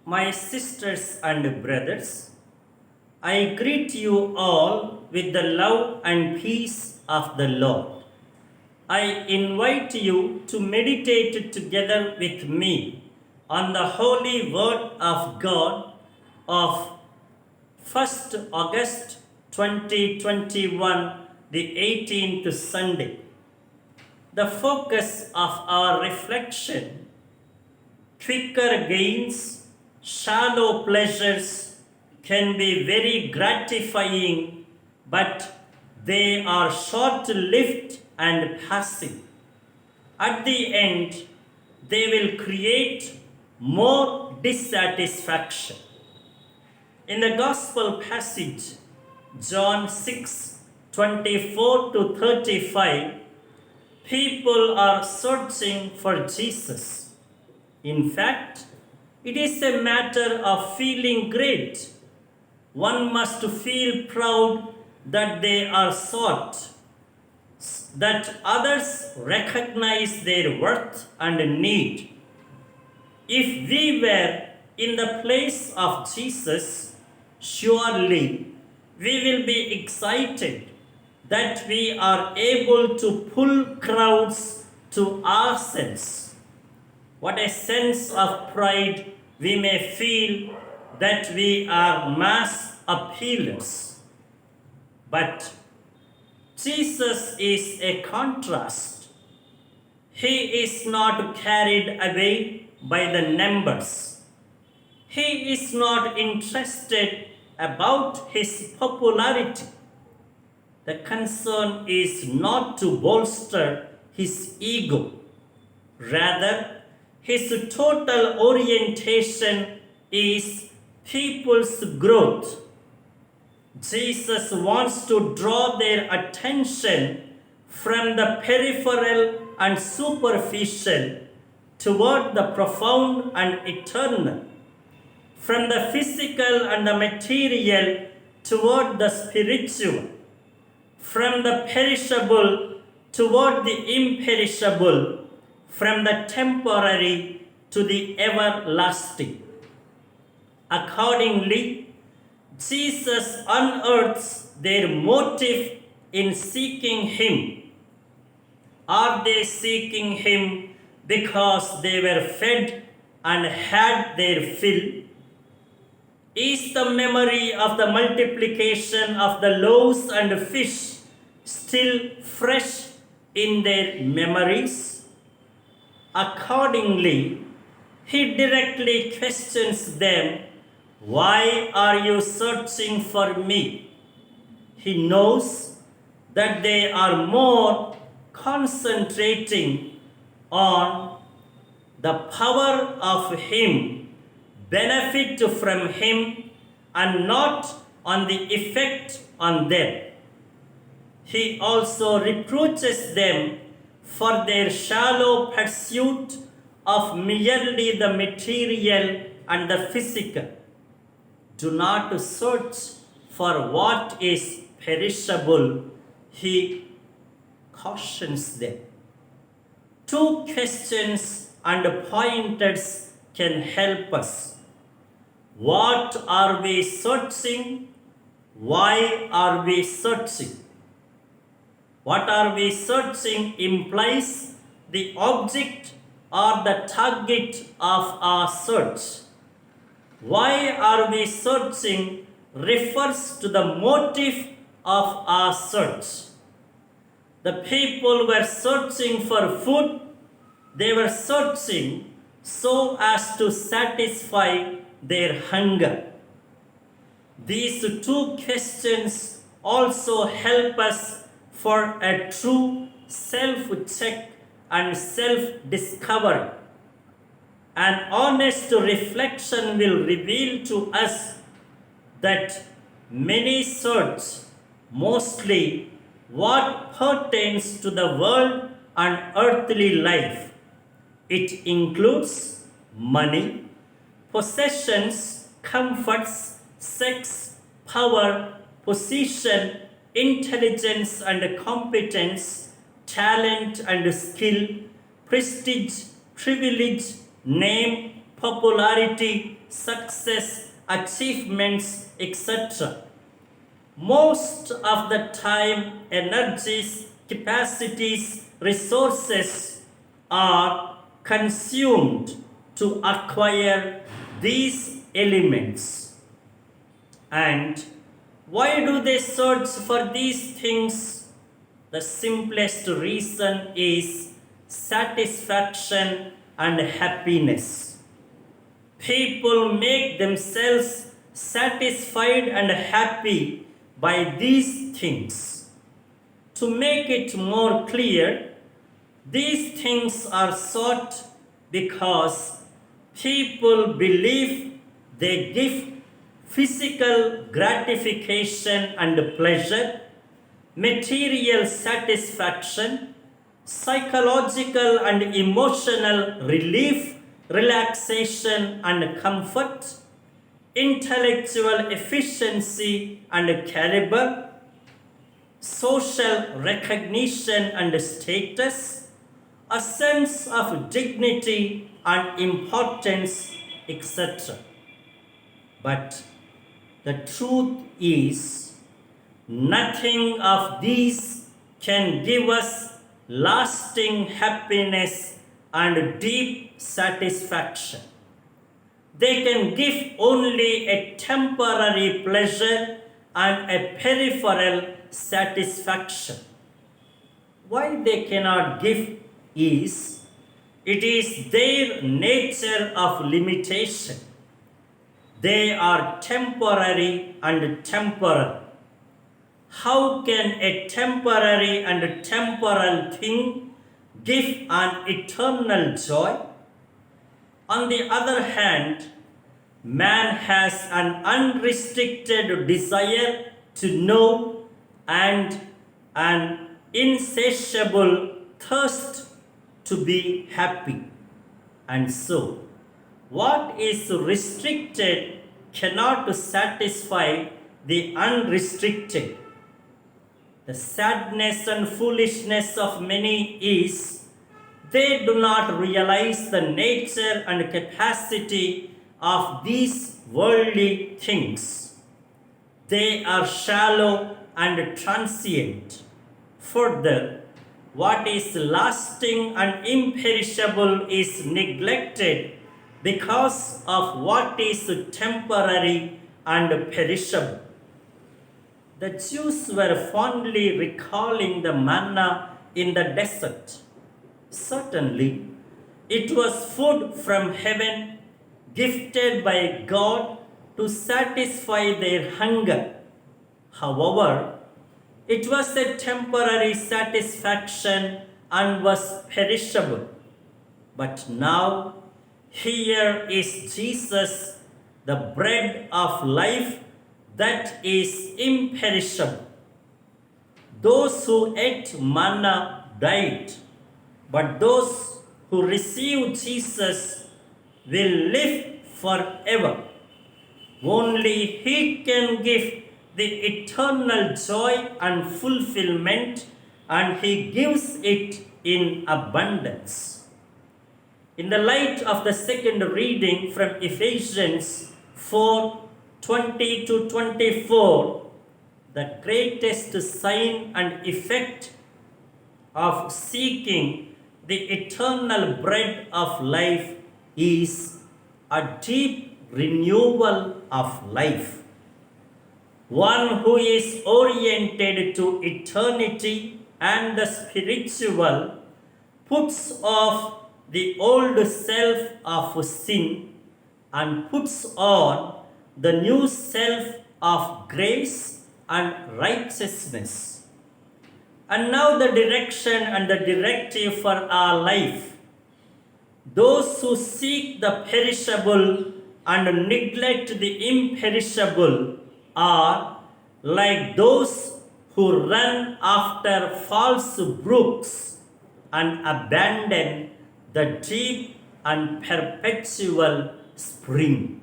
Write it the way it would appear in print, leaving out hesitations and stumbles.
My sisters and brothers, I greet you all with the love and peace of the Lord. I invite you to meditate together with me on the holy word of God of 1st August 2021, the 18th Sunday. The focus of our reflection: quicker gains, shallow pleasures can be very gratifying, but they are short lived and passive. At the end, they will create more dissatisfaction. In the Gospel passage, John 6:24 to 35, people are searching for Jesus. In fact, it is a matter of feeling great. One must feel proud that they are sought, that others recognize their worth and need. If we were in the place of Jesus, surely we will be excited that we are able to pull crowds to ourselves. What a sense of pride we may feel that we are mass appealers. But Jesus is a contrast. He is not carried away by the numbers. He is not interested about his popularity. The concern is not to bolster his ego. Rather, his total orientation is people's growth. Jesus wants to draw their attention from the peripheral and superficial toward the profound and eternal, from the physical and the material toward the spiritual, from the perishable toward the imperishable, from the temporary to the everlasting. Accordingly, Jesus unearths their motive in seeking Him. Are they seeking Him because they were fed and had their fill? Is the memory of the multiplication of the loaves and fish still fresh in their memories? Accordingly, He directly questions them. Why are you searching for me? He knows that they are more concentrating on the power of Him, benefit from Him, and not on the effect on them. He also reproaches them for their shallow pursuit of merely the material and the physical. Do not search for what is perishable, he cautions them. Two questions and pointers can help us. What are we searching? Why are we searching? What are we searching implies the object or the target of our search. Why are we searching refers to the motive of our search. The people were searching for food. They were searching so as to satisfy their hunger. These two questions also help us for a true self-check and self-discovery. An honest reflection will reveal to us that many search mostly what pertains to the world and earthly life. It includes money, possessions, comforts, sex, power, position, intelligence and competence, talent and skill, prestige, privilege, name, popularity, success, achievements, etc. Most of the time, energies, capacities, resources are consumed to acquire these elements. And why do they search for these things? The simplest reason is satisfaction and happiness. People make themselves satisfied and happy by these things. To make it more clear, these things are sought because people believe they give physical gratification and pleasure, material satisfaction, psychological and emotional relief, relaxation and comfort, intellectual efficiency and caliber, social recognition and status, a sense of dignity and importance, etc. But the truth is, nothing of these can give us lasting happiness and deep satisfaction. They can give only a temporary pleasure and a peripheral satisfaction. Why they cannot give is, it is their nature of limitation. They are temporary and temporal. How can a temporary and temporal thing give an eternal joy? On the other hand, man has an unrestricted desire to know and an insatiable thirst to be happy. And so, what is restricted cannot satisfy the unrestricted. The sadness and foolishness of many is they do not realize the nature and capacity of these worldly things. They are shallow and transient. Further, what is lasting and imperishable is neglected because of what is temporary and perishable. The Jews were fondly recalling the manna in the desert. Certainly, it was food from heaven gifted by God to satisfy their hunger. However, it was a temporary satisfaction and was perishable. But now, here is Jesus, the bread of life that is imperishable. Those who ate manna died, but those who receive Jesus will live forever. Only He can give the eternal joy and fulfillment, and He gives it in abundance. In the light of the second reading from Ephesians 4:20 to 24, the greatest sign and effect of seeking the eternal bread of life is a deep renewal of life. One who is oriented to eternity and the spiritual puts off the old self of sin and puts on the new self of grace and righteousness. And now the direction and the directive for our life. Those who seek the perishable and neglect the imperishable are like those who run after false brooks and abandon the deep and perpetual spring.